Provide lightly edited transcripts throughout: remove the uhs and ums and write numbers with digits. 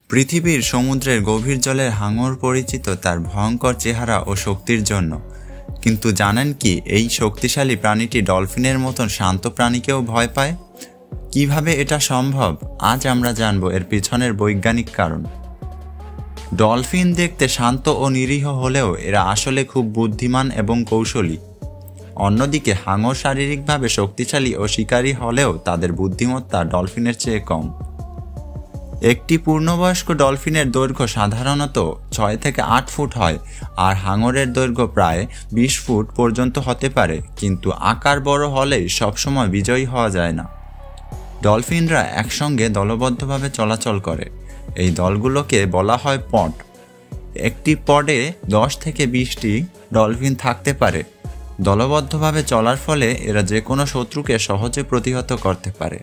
পৃথিবীর সমুদ্রের গভীর জলের হাঙর পরিচিত তার ভয়ঙ্কর চেহারা ও শক্তির জন্য। কিন্তু জানেন কি, এই শক্তিশালী প্রাণীটি ডলফিনের মতন শান্ত প্রাণীকেও ভয় পায়? কিভাবে এটা সম্ভব? আজ আমরা জানব এর পিছনের বৈজ্ঞানিক কারণ। ডলফিন দেখতে শান্ত ও নিরীহ হলেও এরা আসলে খুব বুদ্ধিমান এবং কৌশলী। অন্যদিকে হাঙর শারীরিকভাবে শক্তিশালী ও শিকারী হলেও তাদের বুদ্ধিমত্তা ডলফিনের চেয়ে কম। একটি পূর্ণবয়স্ক ডলফিনের দৈর্ঘ্য সাধারণত 6 থেকে 8 ফুট হয়, আর হাঙরের দৈর্ঘ্য প্রায় 20 ফুট পর্যন্ত হতে পারে। কিন্তু আকার বড় হলেই সবসময় বিজয়ী হওয়া যায় না। ডলফিনরা একসঙ্গে দলবদ্ধভাবে চলাচল করে। এই দলগুলোকে বলা হয় পড। একটি পডে 10 থেকে 20টি ডলফিন থাকতে পারে। দলবদ্ধভাবে চলার ফলে এরা যে কোনো শত্রুকে সহজে প্রতিহত করতে পারে।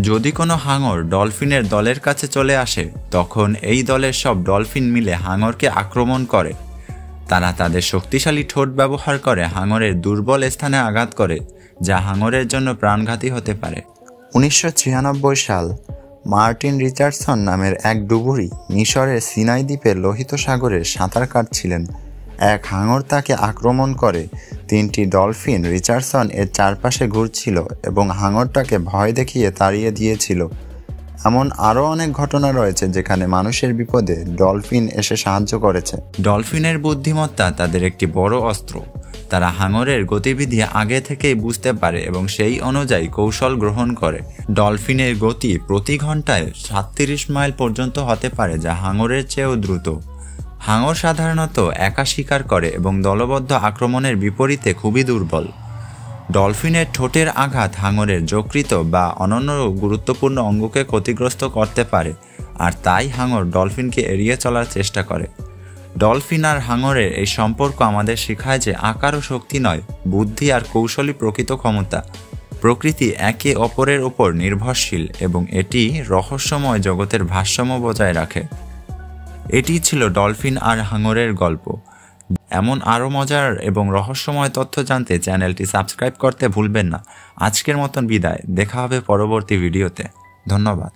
যদি কোনো হাঙর ডলফিনের দলের কাছে চলে আসে, তখন এই দলের সব ডলফিন মিলে হাঙরকে আক্রমণ করে। তারা তাদের শক্তিশালী ঠোঁট ব্যবহার করে হাঙরের দুর্বল স্থানে আঘাত করে, যা হাঙরের জন্য প্রাণঘাতী হতে পারে। 1996 সাল মার্টিন রিচার্ডসন নামের এক ডুবুরি মিশরের সিনাই দ্বীপের লোহিত সাগরে সাঁতার কাটছিলেন। এক হাঙর তাকে আক্রমণ করে। 3টি ডলফিন রিচার্ডসন এর চারপাশে ঘুরছিল এবং হাঙরটাকে ভয় দেখিয়ে তাড়িয়ে দিয়েছিল। এমন আরও অনেক ঘটনা রয়েছে যেখানে মানুষের বিপদে ডলফিন এসে সাহায্য করেছে। ডলফিনের বুদ্ধিমত্তা তাদের একটি বড় অস্ত্র। তারা হাঙরের গতিবিধি আগে থেকেই বুঝতে পারে এবং সেই অনুযায়ী কৌশল গ্রহণ করে। ডলফিনের গতি প্রতি ঘন্টায় 37 মাইল পর্যন্ত হতে পারে, যা হাঙরের চেয়েও দ্রুত। হাঙর সাধারণত একা শিকার করে এবং দলবদ্ধ আক্রমণের বিপরীতে খুবই দুর্বল। ডলফিনের ঠোঁটের আঘাত হাঙরের যকৃত বা অন্যান্য গুরুত্বপূর্ণ অঙ্গকে ক্ষতিগ্রস্ত করতে পারে, আর তাই হাঙর ডলফিনকে এড়িয়ে চলার চেষ্টা করে। ডলফিন আর হাঙরের এই সম্পর্ক আমাদের শেখায় যে আকার ও শক্তি নয়, বুদ্ধি আর কৌশলী প্রকৃত ক্ষমতা। প্রকৃতি একে অপরের উপর নির্ভরশীল এবং এটি রহস্যময় জগতের ভারসাম্য বজায় রাখে। এটি ছিল ডলফিন আর হাঙরের গল্প। এমন আরও মজার এবং রহস্যময় তথ্য জানতে চ্যানেলটি সাবস্ক্রাইব করতে ভুলবেন না। আজকের মতন বিদায়, দেখা হবে পরবর্তী ভিডিওতে। ধন্যবাদ।